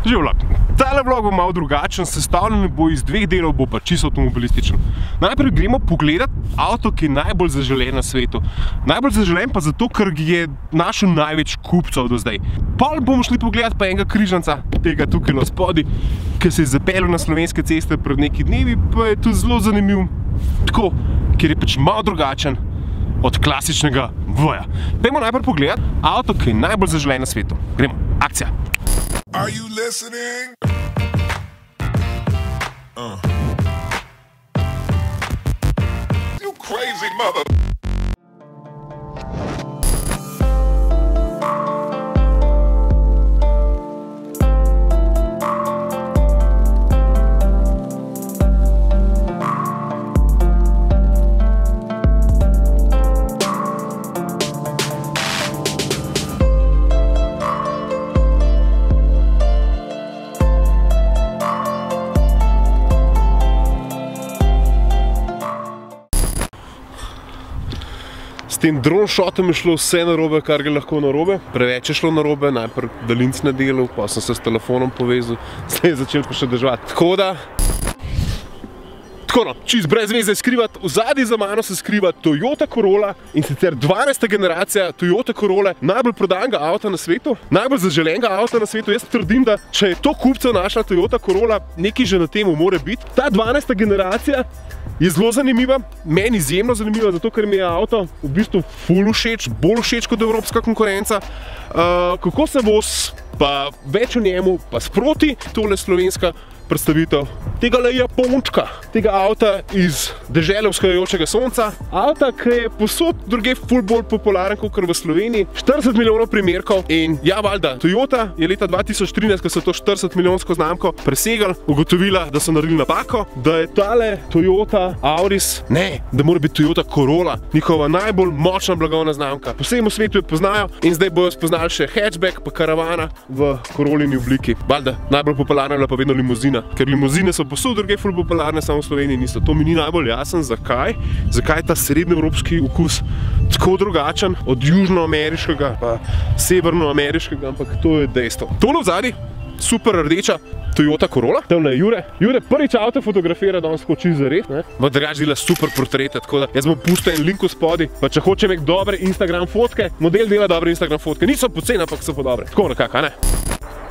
Živela, tale vlog bo malo drugačen, sestavljen bo iz dveh delov, bo pa čisto avtomobilističen. Najprej gremo pogledat avto, ki je najbolj zaželen na svetu. Najbolj zaželen pa zato, ker je našel največ kupcev do zdaj. Pol bomo šli pogledat pa enega križanca, tega tukaj na spodi, ki se je zapeljal na slovenske ceste pred neki dnevi, pa je tudi zelo zanimiv. Tako, ker je pač malo drugačen od klasičnega V-ja. Dajmo najprej pogledat avto, ki je najbolj zaželen na svetu. Gremo, akcija! Are you listening? You crazy mother. S tem drone shotom je šlo vse narobe, kar je lahko narobe. Preveč je šlo narobe, najprej daljinc na delu, pa sem se s telefonom povezal, zdaj je začel pa še deževati. Tako no, čist brez veze skrivati, vzadaj za mano se skriva Toyota Corolla in sicer 12. generacija Toyota Corolla, najbolj prodanega avta na svetu, najbolj zaželenega avta na svetu. Jaz trdim, da če je to kupcev našla Toyota Corolla, nekaj že na temu more biti. Ta 12. generacija je zelo zanimiva, meni izjemno zanimiva, zato ker mi je avto v bistvu ful všeč, bolj všeč kot evropska konkurenca. Kako se voz, pa več o njemu, pa sproti, tole slovenska predstavitev tega Japončka, tega avta iz dežele vzhajajočega sonca. Avta, ki je povsod drugje ful bolj popularen kot v Sloveniji. 40 milijonov primerkov in ja, valjda, Toyota je leta 2013, ko so to 40 milijonsko znamko presegli, ugotovila, da so naredili napako, da je tale Toyota Auris, ne, da mora biti Toyota Corolla, njihova najbolj močna blagovna znamka. Po vsem svetu jo poznajo in zdaj bojo spoznali še hatchback pa karavana v Corollini obliki. Valjda, najbolj popularna je bila pa vedno limuzina, ker limuzine so posod druge ful popularne, samo v Sloveniji niso. To mi ni najbolj jasen, zakaj. Zakaj je ta srednjeevropski okus tako drugačen od južnoameriškega pa severnoameriškega, ampak to je dejstvo. Tole vzadaj, super rdeča Toyota Corolla. Tamle je Jure. Jure prvič avto fotografira, danes skoči zares, ne? V drugač dela super portrete, tako da jaz bom pustil en link v spodi, pa če hoče imeti dobre Instagram fotke, model dela dobre Instagram fotke. Niso poceni, ampak so pa dobre. Tako nekako, a ne?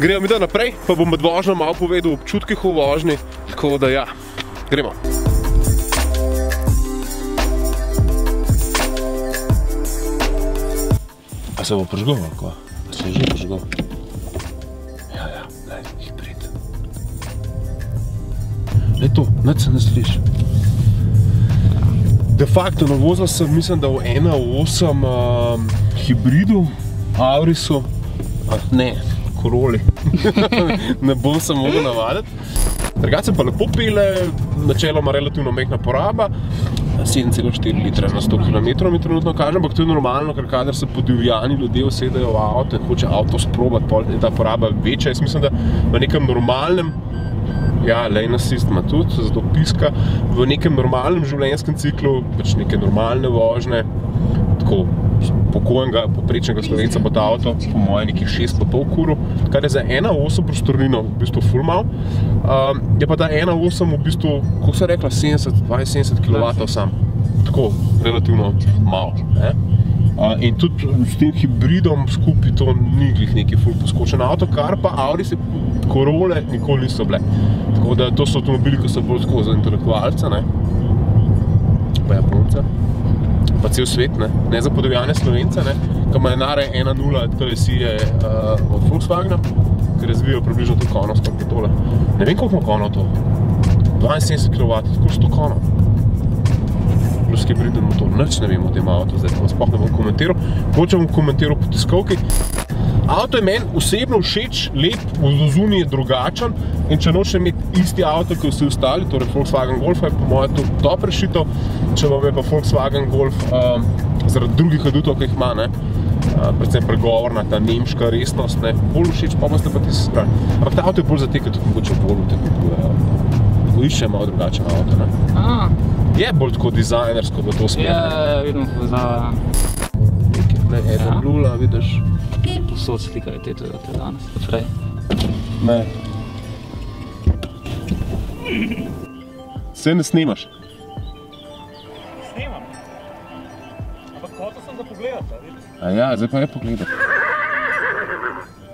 Gremo mi da naprej, pa bom med vožnjo malo povedal o občutkih v vožnji, tako da ja, gremo. A se bo prižgal, ako? A se je že prižgal? Ja, daj, hibrid. Le to, nič se ne sliši. De facto navozil sem, mislim, da v 1.8 hibridu, Aurisu, ne, Corolli. Ne bom se mogel navaditi. Drugače se pa lepo pele, načeloma relativno mehna poraba, 7,4 litra na 100 km mi trenutno kažem, ampak to je normalno, ker kadar se podivjani ljudje usedejo v avto in hoče avto sprobati, pol je ta poraba večja. Jaz mislim, da v nekem normalnem, ja, lane assist ima tudi, zato piska, v nekem normalnem življenjskem ciklu, pač neke normalne vožnje, tako pokojenega, poprečnega Slovenca bo ta avto, po moje nekih 6,5 kuru, kar je za 1.8 prostornino v bistvu ful mal. Je pa ta 1.8 v bistvu, kako se rekla, 72 kW sam, tako relativno mal. In tudi s tem hibridom skupaj to ni glih neki ful poskočen avto, kar pa Auris Corolle nikoli niso bile. Tako da to so avtomobili, ki so bolj tako za intelektualce, ne, pa Japonce, pa cel svet, ne za podivjane Slovence, ne, ki imajo nare 1.0 TSI od Volkswagena, ki razvijajo približno to konov skak tole. Ne vem, koliko ima konov to. 72 kW, tako 100 konov. Plus hibriden motor, nič ne vem o tem avtu, zdaj pa sploh ne bom komentiral. Mogoče bom komentiral po tiskovki. Avto je meni osebno všeč, lep, vzozuni je drugačen in če noče imeti isti avto, kot vsi ostali, torej Volkswagen Golf je po moje to top rešitev, če vam je pa Volkswagen Golf zaradi drugih adutov, ki jih ima, ne, predvsem pregovorna, ta nemška resnost, ne, bolj všeč, pa boste pa tisti strani. Ampak ta avto je bolj za te, ki tudi mogoče bolj utekuje, ko išče malo drugačen avto, ne. Je bolj tako dizajnersko v to smer. Ja, vidim povezava. Nekaj, ne, Edo Blula, vidiš. Posod slikajo te Toyote danes, prej. Ne. Se ne snimaš? Snimam. Ampak hotel sem ga pogledati, vidiš? A ja, zdaj pa je pogledati.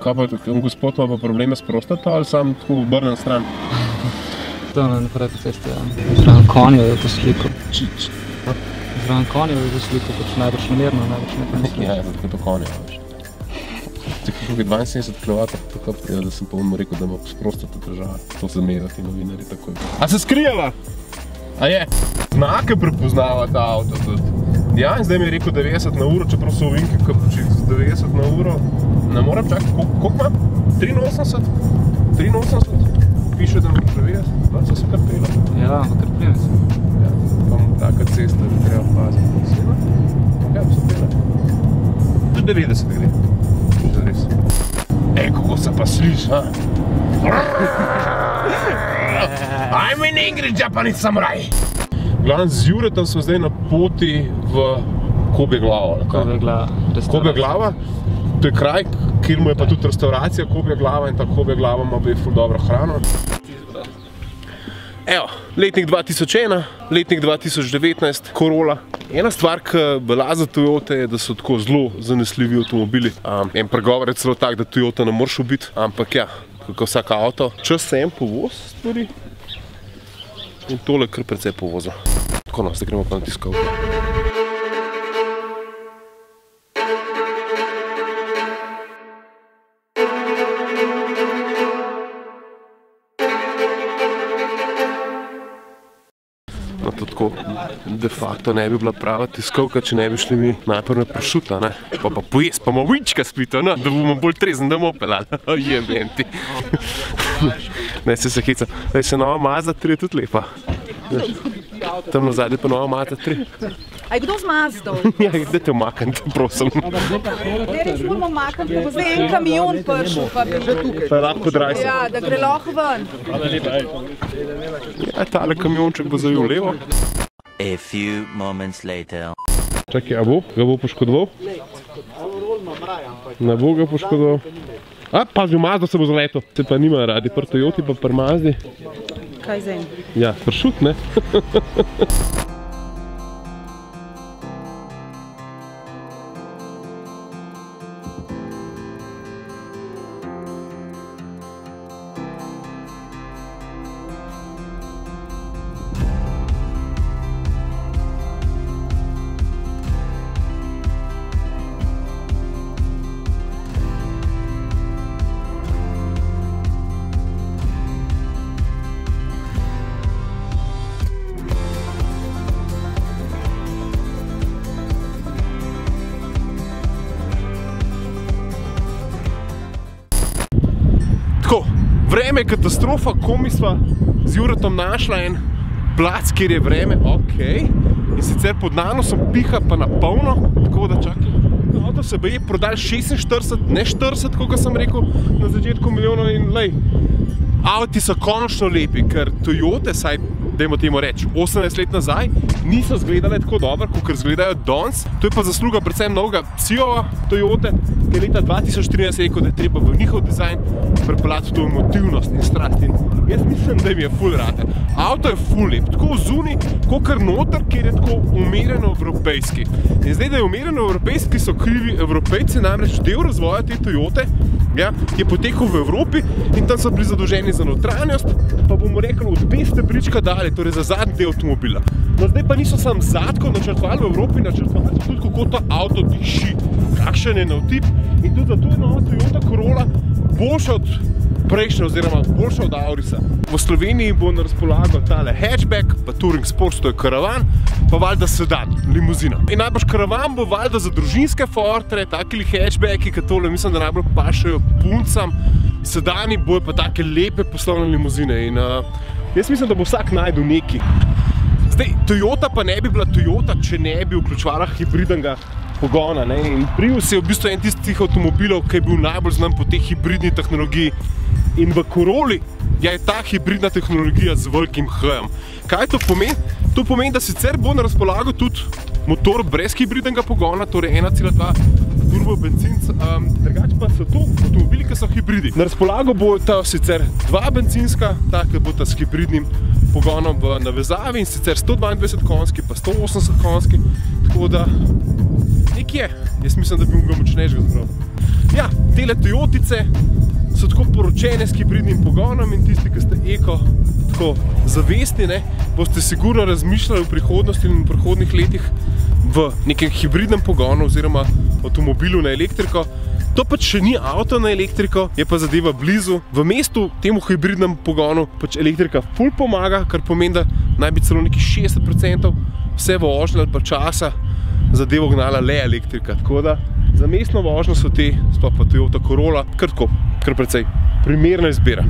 Kaj pa, gospod ima pa probleme s prostato ali sam tako obrnen stran? To je naprej po cesti, ja. Zraven konjev je to sliko. Zraven konjev je to sliko, pač najbrž namerno, najbrž nekaj misli. Ja, tako je to konjev, veš. Tako je 72 kW, tako da sem pa mu rekel, da ima s prostato težave. To zamerati novinari takoj. A se skrijala? A je? Znake prepoznava ta avto tudi. Ja, in zdaj mi je rekel 90 na uro, čeprav so ovinki kapuči z 90 na uro. Ne moram čakati, koliko imam? 83? 83? Piše, da moraš 90, da so se kar pela. Ja, kar prijem se. Ja, pa mu taka cesta, da treba paziti. Sina? Ja, so pela. Tudi 90 gre. Tudi res. Kako se pa sliš, ha? I'm an angry Japanese samurai! Glavno, z Juretom smo zdaj na poti v Kobje-Glavo. Kobje-Glava, to je kraj, kjer mu je pa tudi restauracija Kobje-Glava in ta Kobje-Glava ima bi ful dobro hrano. Evo, letnik 2001, letnik 2019, Corolla. Ena stvar, ki velja za Toyota je, da so tako zelo zanesljivi avtomobili. En pregovor je celo tak, da Toyota ne moreš ubiti, ampak ja, kako vsak avto. Čas se en povoz stvari in tole kar precej povoza. Tako no, zdaj gremo pa na tiskovko. No, to tako de facto ne bi bila prava tiskovka, če ne bi šli mi najprej na pršuta, ne? Pa pojest, pa movička spita, ne? Da bomo bolj trezni, da bomo pelali. Jebem ti. Ne, se heca. Zdaj se nova Mazda 3 je tudi lepa. Tam na zadnje pa nova Mazda 3. A je kdo z Mazdo? Ja, da te omaknite, prosim. Ne, reč moramo omakniti, ko bo zdaj en kamion pršel, pa bi že tukaj. Pa je lahko drajse. Ja, da gre lahko ven. Ja, tale kamionček bo zajel levo. A few moments later. Čakaj, a bo? Ga bo poškodoval? Ne bo ga poškodoval. A, pazi, v Mazdo se bo zaletel. Se pa nima radi, pri Toyoti pa pri Mazdi. Kaj zdaj? Ja, pršut, ne? Tako, vreme je katastrofa, komi sva z Juretom našla en plac, kjer je vreme, okej. In sicer pod nanosom piha pa na polno, tako da čakaj. Avto se je prodal 46, ne 40, koliko sem rekel na začetku milijonov in lej. Avti so končno lepi, ker Toyote, saj dajmo temu reči, 18 let nazaj, niso izgledale tako dobro, kot izgledajo danes. To je pa zasluga predvsem novega CEO-a Toyote, ki je leta 2013 rekel, da je treba v njihov dizajn prepeljati to emotivnost in strast. In jaz mislim, da jim je ful rade. Avto je ful lep, tako zunaj, kakor noter, kjer je tako umereno evropejski. In zdaj, da je umereno evropejski, so krivi Evropejci, namreč del razvoja te Toyote, ja, je potekal v Evropi in tam so bili zadolženi za notranjost, pa bomo rekli od 2 stebrička dalje, torej za zadnji del avtomobila. No zdaj pa niso sam zadko načrtovali v Evropi, načrtovali tudi kako ta avto diši, kakšen je navtip in tudi zato je nova Toyota Corolla boljša od prejšnje oziroma boljša od Aurisa. V Sloveniji bo na razpolago tale hatchback, pa Touring Sports, to je karavan, pa valjda sedan, limuzina. In najbolj karavan bo valjda za družinske fortre, takili hatchbacki, ki tole mislim, da najbolj pašajo puncam. Sedani bojo pa take lepe poslovne limuzine in jaz mislim, da bo vsak najdel neki. Zdaj, Toyota pa ne bi bila Toyota, če ne bi vključevala hibridnega pogona, ne? In Prius je v bistvu en tistih avtomobilov, ki je bil najbolj znan po tej hibridni tehnologiji. In v Corolli je ta hibridna tehnologija z velikim H-jem. Kaj to pomeni? To pomeni, da sicer bo na razpolago tudi motor brez hibridnega pogona, torej 1,2 turbo bencinc, drugače pa so to avtomobili, ki so hibridi. Na razpolago bo ta sicer dva bencinska, ta, ki bo ta s hibridnim pogonom v navezavi in sicer 122 konjski pa 180 konjski, tako da nekje, jaz mislim, da bi ga močnejšega zbral. Ja, tele Toyotice so tako poročene s hibridnim pogonom in tisti, ki ste eko tako zavestni, ne, boste sigurno razmišljali v prihodnosti in v prihodnih letih v nekem hibridnem pogonu oziroma avtomobilu na elektriko. To pač še ni avto na elektriko, je pa zadeva blizu. V mestu temu hibridnem pogonu pač elektrika ful pomaga, kar pomeni, da naj bi celo nekih 60% vse vožnje ali pa časa zadevo gnala le elektrika. Tako da za mestno vožnjo so te, sploh pa Toyota Corolla, kar precej primerna izbira.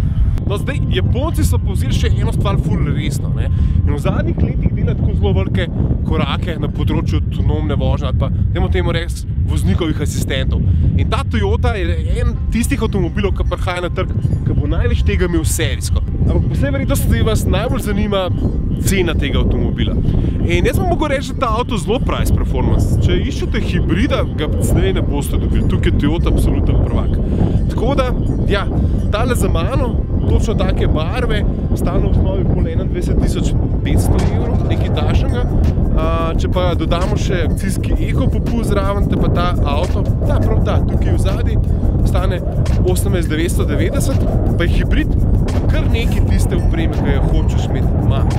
No, zdaj, Japonci so povzeli še eno stvar ful resno, ne? In v zadnjih letih dela tako zelo velike korake na področju avtonomne vožnje ali pa, dajmo temu reči, voznikovih asistentov. In ta Toyota je en tistih avtomobilov, ki prihaja na trg, ki bo največ tega imel serijsko. Ampak po vsej verjetnosti vas najbolj zanima cena tega avtomobila. In jaz vam mogu reči, da ta avto zelo price performance. Če iščete hibrida, ga zdaj ne boste dobili. Tukaj je Toyota absoluten prvak. Tako da, ja, tale za mano, točno take barve, stane v osnovi pol 21.500 evrov, nekaj takšnega. Če pa dodamo še akcijski eko-popust zraven, te pa ta avto, prav ta, tukaj v zadnji, stane 18.990, pa je hibrid, kar nekaj tiste opreme, ki jo hočeš imeti manj.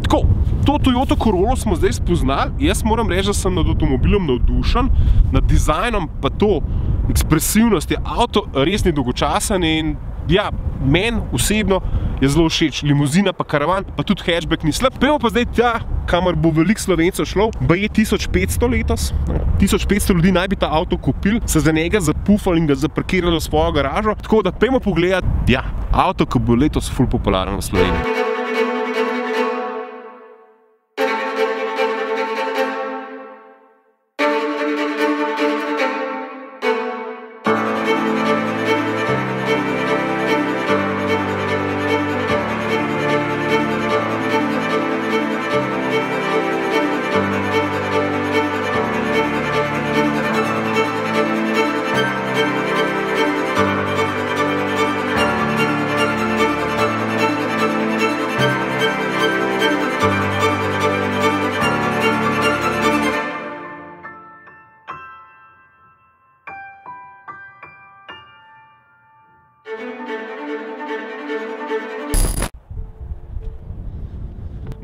Tako, to Toyota Corolla smo zdaj spoznali, jaz moram reči, da sem nad avtomobilom navdušen, nad dizajnom pa to ekspresivnost je avto res ni dolgočasen in ja, meni osebno je zelo všeč. Limuzina pa karavan, pa tudi hatchback ni slab. Pejmo pa zdaj tja, kamor bo veliko Slovencev šlo, baje 1500 letos. 1500 ljudi naj bi ta avto kupili, se za njega zapufali in ga zaparkirali v svojo garažo. Tako da pejmo pogledati, ja, avto, ki bo letos ful popularen v Sloveniji.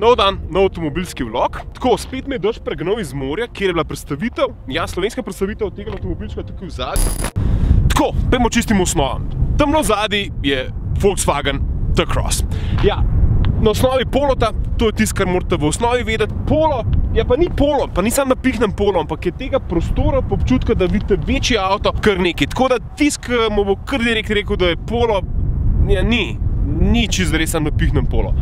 Nov dan, nov avtomobilski vlog. Tako, spet me je dež pregnal iz morja, kjer je bila predstavitev. Ja, slovenska predstavitev tega avtomobilčka tukaj v zadnji. Tako, pejmo čistim osnovam. Tamno v zadnji je Volkswagen T-Cross. Ja, na osnovi Polota, to je tisto, kar morate v osnovi vedeti. Polo, ja pa ni Polo, pa nisem napihnem Polo, ampak je tega prostora po občutka, da vidite večji avto, kar nekaj. Tako da tisto, ki mu bo kar direkt rekel, da je Polo, ja, ni čisto res napihnem Polo.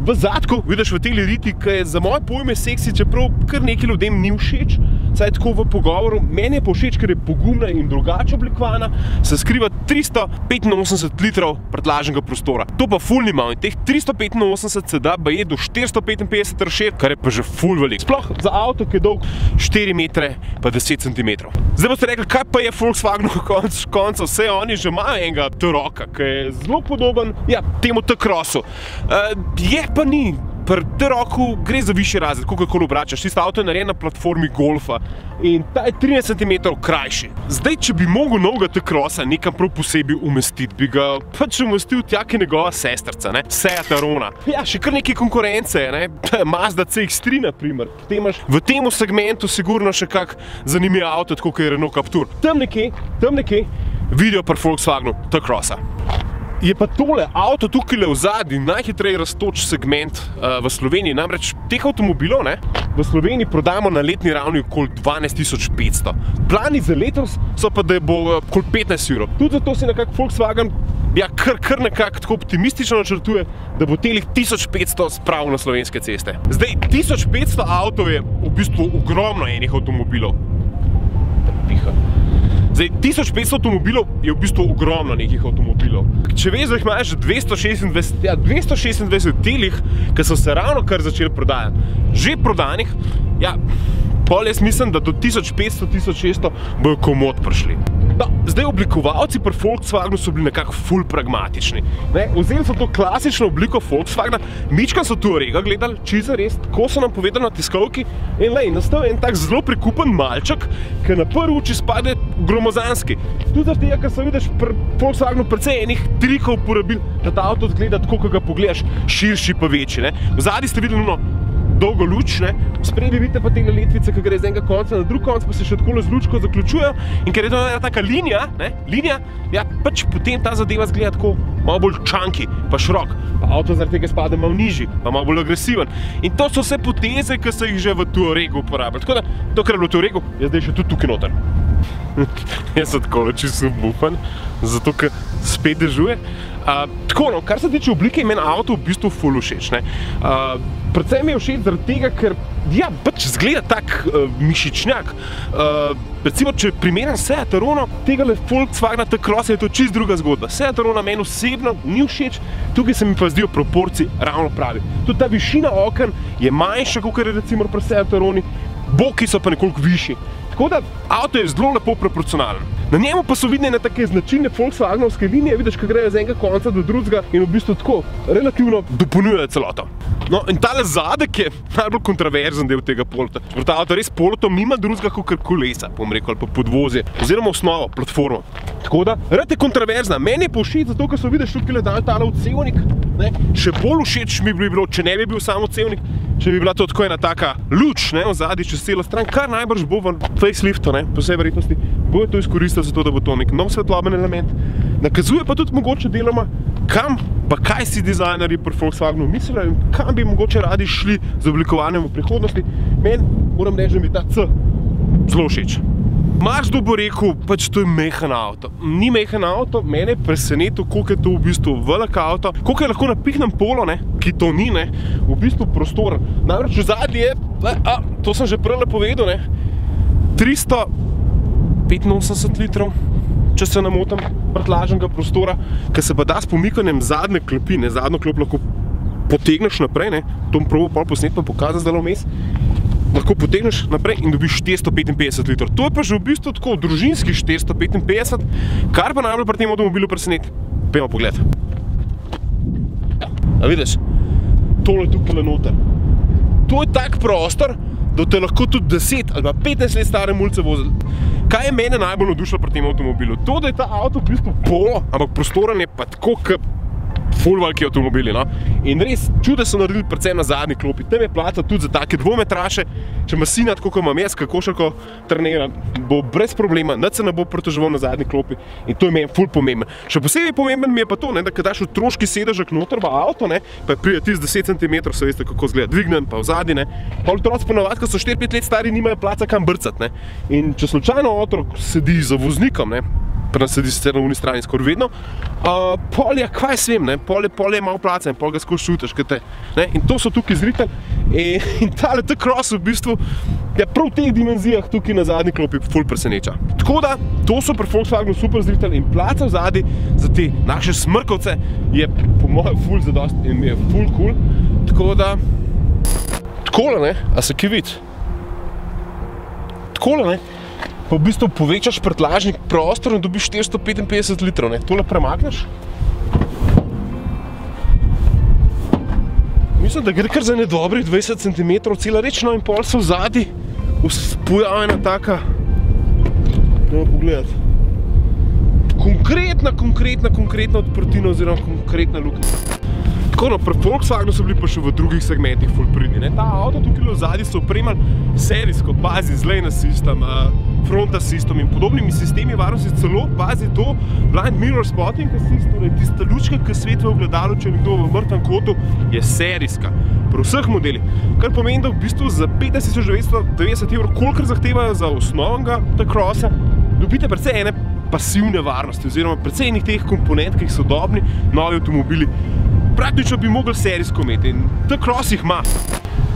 V zadku vidiš v tej riti, ki je za moje pojme seksi, čeprav kar nekaj ljudem ni všeč, saj tako v pogovoru. Meni je pa všeč, ker je pogumna in drugače oblikovana, se skriva 385 litrov prtljažnega prostora. To pa ful ni malo in teh 385 se da baje do 455 razširiti, kar je pa že ful velik. Sploh za avto, ki je dolg 4 metre pa 10 cm. Zdaj boste rekli, kaj pa je Volkswagen konca, vse oni že imajo enega T-Rocka, ki je zelo podoben, ja, temu T-Crossu. Je pa ni, pri T-Rocku gre za višji razred, kako obračaš. Tisto avto je narejen na platformi Golfa in ta je 13 cm krajši. Zdaj, če bi mogel novega T-Crossa nekam prav posebej umestiti, bi ga pač umestil tja, ki je njegova sestrca, ne? Seat Arona. Ja, še kar nekaj konkurence, ne? Mazda CX-3, na primer. Potem imaš v temu segmentu sigurno še kak zanimiv avto, tako kot je Renault Captur. Tam nekje vidijo pri Volkswagenu T-Crossa. Je pa tole avto tukaj v zadnji najhitreje rastoč segment v Sloveniji. Namreč teh avtomobilov v Sloveniji prodajamo na letni ravni okoli 12.500. Plani za letos so pa, da bo okoli 15 evrov. Tudi zato si nekako Volkswagen kar nekako tako optimistično načrtuje, da bo telih 1500 spravil na slovenske ceste. Zdaj, 1500 avtov je v bistvu ogromno enih avtomobilov. Zdaj, 1500 avtomobilov je v bistvu ogromno nekih avtomobilov. Če veš, da jih imaš 226 telih, ki so se ravno kar začeli prodajati, že prodanih, ja, Pol jaz mislim, da do 1500-1600 bojo komod prišli. No, zdaj oblikovalci pri Volkswagenu so bili nekako ful pragmatični. Vzeli so to klasično obliko Volkswagena, mičkam so Touarega gledali, čisto res, tako so nam povedali na tiskovki in nastal en tak zelo prikupen malček, ki na prvi oči spade gromozanski. Tudi zaradi tega, ker so vidiš pri Volkswagenu precej enih trikov uporabili, da ta avto zgleda tako, ko ga pogledaš, širši pa večji. V zadnji ste videli dolgo luč, spredi vidite pa tega letvice, ki gre z enega konca na drug konc, pa se še takole z lučko zaključujejo in ker je to ena taka linija, ja, pač potem ta zadeva zgleda tako malo bolj čanki, pa širok, pa avto zaradi tega spade malo nižji, pa malo bolj agresiven. In to so vse poteze, ki so jih že v Touaregu uporabljali. Tako da, to, kar je bilo v Touaregu, je zdaj še tudi tukaj noter. Jaz sem tako čisto obupan, zato ker spet dežuje. Tako, kar se tiče oblike, meni avto v bistvu ful všeč. Predvsem mi je všeč zaradi tega, ker ja, pač zgleda tak mišičnjak. Recimo, če primerjam Seat Arona, tegale Volkswagena T-Crossa je to čisto druga zgodba. Seat Arona meni osebno ni všeč, tukaj se mi pa zdijo proporci ravno pravi. Tudi ta višina oken je manjša, kot je recimo pri Seat Aroni, boki so pa nekoliko višji. Tako da avto je zelo lepo proporcionalen. Na njemu pa so vidne take značilne Volkswagenovske linije, vidiš, ko grejo z enega konca do drugega in v bistvu tako relativno dopolnjujejo celoto. No in tale zadek je najbolj kontroverzen del tega polota. Ta avto res polotom nima drugega kot kolesa, bom rekel, ali pa podvozje, oziroma osnovo, platformo. Tako da, rad je kontroverzna. Meni je pa všeč zato, ker so vidiš tukaj dal tale odsevnik. Še bolj všeč mi bi bilo, če ne bi bil sam odsevnik, če bi bila to tako ena taka luč, vzadaj čez celo stran, kar najbrž bo v faceliftu, po vsej verjetnosti, bojo to izkoristili zato, da bo to nek nov svetloben element. Nakazuje pa tudi mogoče deloma, kam pa kaj si dizajnerji pri Volkswagenu mislijo in kam bi mogoče radi šli z oblikovanjem v prihodnosti. Meni, moram reči, da mi ta C zelo všeč. Marsikdo bo rekel, pač to je mehen avto. Ni mehen avto, mene je presenetil, koliko je to v bistvu velik avto, koliko je lahko napihnem polo, ki to ni, v bistvu prostor. Namreč v zadnji je, to sem že prele povedal, 385 litrov, če se ne motim, prtljažnega prostora, ki se pa da s pomikanjem zadnje klopi, zadnjo klop lahko potegneš naprej, to bom probal pol posnet pa pokazati zdaj vmes, lahko potegneš naprej in dobiš 455 litrov. To je pa že v bistvu tako družinski 455, kar pa najbolj pri tem avtomobilu preseneti. Pejmo pogled. A vidiš, tole tukaj noter. To je tak prostor, da te lahko tudi 10 ali pa 15 let stare mulce vozili. Kaj je mene najbolj navdušilo pri tem avtomobilu? To, da je ta avto v bistvu polo, ampak prostoren je pa tako, kot ful veliki avtomobili, In res, čude so naredili predvsem na zadnji klopi. Tam je placa tudi za take dvometraše. Če ima sina, tako kot imam jaz, košarko trenira, bo brez problema, nič se ne bo pritoževal na zadnji klopi. In to je meni ful pomemben. Še posebej pomemben mi je pa to, da ko daš otroški sedežek noter v avto, pa pride tisti 10 cm, se veste, kako izgleda, dvignen pa v zadnji, pa otroci ponavadi, ko so 4-5 let stari, nimajo placa kam brcati, In če slučajno otrok sedi za voznikom, pa nas sedi sicer na uni strani skoraj vedno, pol je, kaj jaz vem, pol je malo placa in pol ga skozi šutaš, in to so tukaj zritali in tale T-Cross v bistvu je prav v teh dimenzijah tukaj na zadnji klopi ful preseneča. Tako da, to so pri Volkswagenu super zritali in placa v zadnji za te naše smrkovce je po mojem ful zadost in mi je ful cool. Tako da, takole, a se kaj vidi? Takole, pa v bistvu povečaš prtljažni prostor in dobiš 455 litrov, Tole premakneš. Mislim, da gre kar za dobrih 20 cm, cela reč, in pol se v zadnji pojavi ena taka, dajmo pogledati, konkretna odprtina oziroma konkretna luknja. Tako, pri Volkswagenu so bili pa še v drugih segmentih ful pridni. Ta avto tukaj v zadnji so opremali serijsko, pazi z lane assistom, front assistom in podobnimi sistemi varnosti, celo pazi to blind mirror spotting assist, torej tista lučka, ki svetva v ogledalu, če je nekdo v mrtvem kotu, je serijska. Pri vseh modelih. Kar pomeni, da v bistvu za 15.990 €, kolikor zahtevajo za osnovnega T-Crossa, dobite precej ene pasivne varnosti, oziroma precej enih teh komponent, ki jih sodobni novi avtomobili praktično bi mogli serijsko imeti in T-Cross jih ima.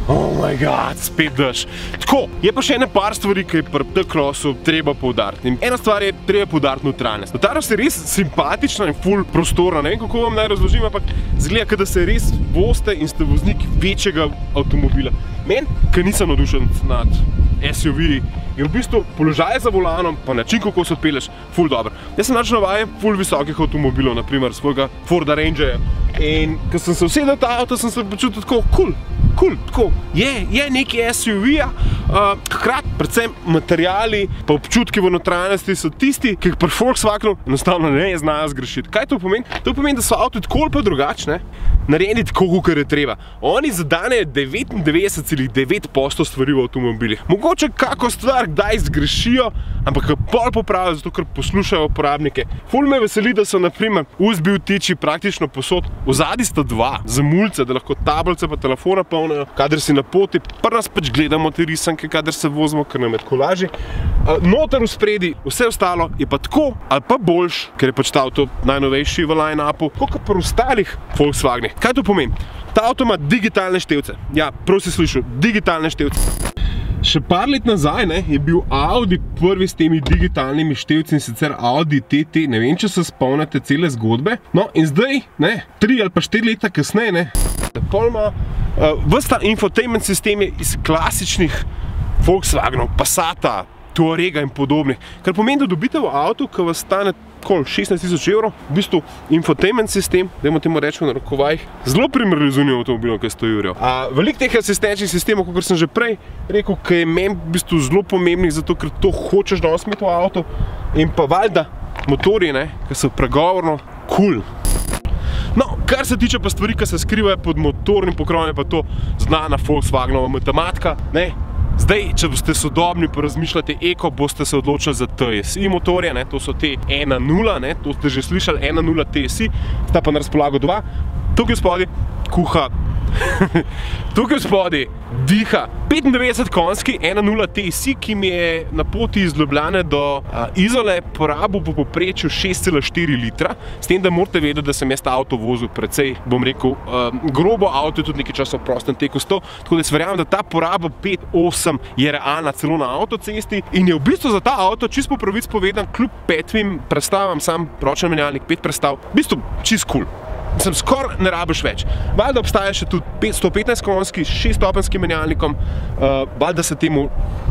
Oh my god, spet daš. Tako, je pa še ena par stvari, ki je pri T-crossu treba poudariti. Ena stvar je treba poudariti neutralnost. Notarius je res simpatična in ful prostorna. Ne vem, kako vam naj razložim, ampak zgleda, da se res vozite in ste voznik večjega avtomobila. Meni, ki nisem navdušen nad SUV-ji, je v bistvu položaj za volanom, pa način, kako se odpelješ, ful dober. Jaz sem navajen ful visokih avtomobilov, naprimer svojega Forda Rangerja. In ko sem se usedel v ta avto, sem se počutil tako cool, tako. Je neki SUV-ja, hkrati predvsem materiali pa občutki v notranjosti so tisti, ki jih pri Volkswagenu enostavno ne znajo zgrešiti. Kaj to pomeni? To pomeni, da so avto tako ali pa drugačne, narejeni tako, kakor je treba. Oni zadanejo 99,9% stvari v avtomobilih. Mogoče kako stvar kdaj zgrešijo, ampak jo pol popravijo, zato ker poslušajo uporabnike. Ful me veseli, da so naprimer USB vtiči praktično posod. Vzadaj sta dva, za mulce, da lahko tablice pa telefona polnijo, kadar si na poti, pa nas pač gledamo te risanke, kadar se vozimo, ker nam je tako lažje. Noter v spredi, vse ostalo je pa tako, ali pa boljš, ker je pač ta avto najnovejši v line-upu, kot pri ostalih Volkswagenih. Kaj to pomeni? Ta avto ima digitalne števce. Ja, prav si slišal, digitalne števce. Še par let nazaj je bil Audi prvi s temi digitalnimi števci, in sicer Audi TT, ne vem, če se spomnite cele zgodbe. No in zdaj, 3 ali pa 4 leta kasneje, pol ima ves ta infotainment sistem je iz klasičnih Volkswagenov, Passata, Touarega in podobnih. Kar pomeni, da dobite v avtu, ki vas stane 16.000 €, v bistvu infotainment sistem, dajmo temu reči v narekovajih, zelo primerljiv z unim avtomobilom, ki je 100 €. Veliko teh asistenčnih sistemov, kot sem že prej rekel, ki je meni v bistvu zelo pomembnih, zato ker to hočeš danes imeti v avtu, in pa valjda motorji, ki so pregovorno cool. No, kar se tiče pa stvari, ki se skrivajo pod motornim pokrovom, je pa to znana Volkswagenova matematika, Zdaj, če boste sodobni pa razmišljate eko, boste se odločili za TSI motorje, to so te 1.0, to ste že slišali, 1.0 TSI, sta pa na razpolago 2. Tukaj spodaj kuha, tukaj spodaj diha 95 konjski 1.0 TSI, ki mi je na poti iz Ljubljane do Izole porabil po povprečju 6,4 litra, s tem, da morate vedeti, da sem jaz ta avto vozil precej, bom rekel, grobo avto je tudi nekaj časa v prostem teku 100, tako da jaz verjamem, da ta poraba 5-8 je realna celo na avtocesti in je v bistvu za ta avto, čisto po pravic povedan, kljub 5 prestavam, sam ročni menjalnik, 5 prestav, v bistvu čisto cool. Mislim, skoraj ne rabiš več. Valjda obstaja še tudi 115 konjski s 6-stopenskim menjalnikom, valjda se temu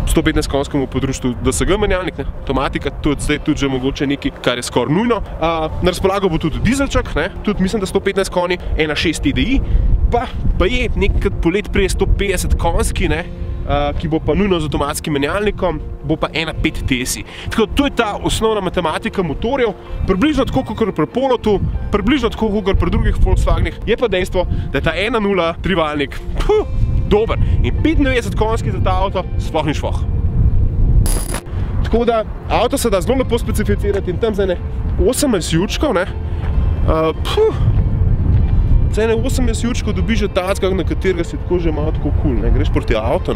115 konjskemu podruži DSG menjalnik, avtomatika, zdaj tudi že mogoče nekaj, kar je skoraj nujno. Na razpolago bo tudi dizelček, tudi mislim, da 115 konji, 1.6 TDI, pa je nekaj polet prije 150 konjski, ki bo pa nujno z avtomatskim menjalnikom, bo pa 1.5 TSI. Tako, to je ta osnovna matematika motorjev, približno tako kot pri Polotu, približno tako kot pri drugih Volkswagenih, je pa dejstvo, da je ta 1.0 trivaljnik dober in 95 konjski za ta avto sploh ni švoh. Tako da, avto se da zelo lepo specificirati in tam za 18 jurčkov, za 18 jurčkov dobiš že tacka, na katerega si tako že malo tako cool, greš proti avto,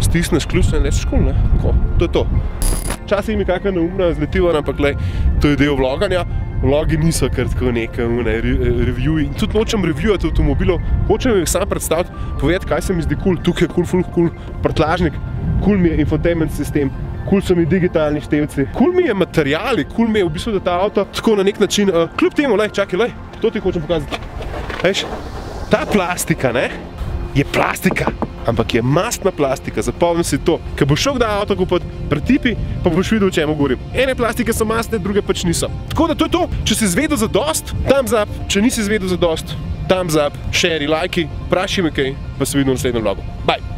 stisneš ključ in rečeš cool, tako, to je to. Včasih mi kakšna neumna zletiva, ampak to je del vloganja. Vlogi niso kar tako nekaj reviewji. In tudi nočem reviewati avtomobilov, hočem jih sam predstaviti, povedati, kaj se mi zdi cool. Tukaj je cool prtljažnik, cool mi je infotainment sistem, cool so mi digitalni števci, cool mi je materiali, cool mi je v bistvu, da ta avto tako na nek način, kljub temu, čakaj, to ti hočem pokazati. Veš, ta plastika, je plastika, ampak je mastna plastika, zapomni si to. Ko boš šel kdaj avto kupiti, pretipi, pa boš videl, o čemu govorim. Ene plastike so mastne, druge pač niso. Tako da to je to, če si izvedel zadost, thumbs up, če nisi izvedel zadost, thumbs up, share, lajki, vprašaj me kaj, pa se vidimo v naslednjem vlogu. Bye!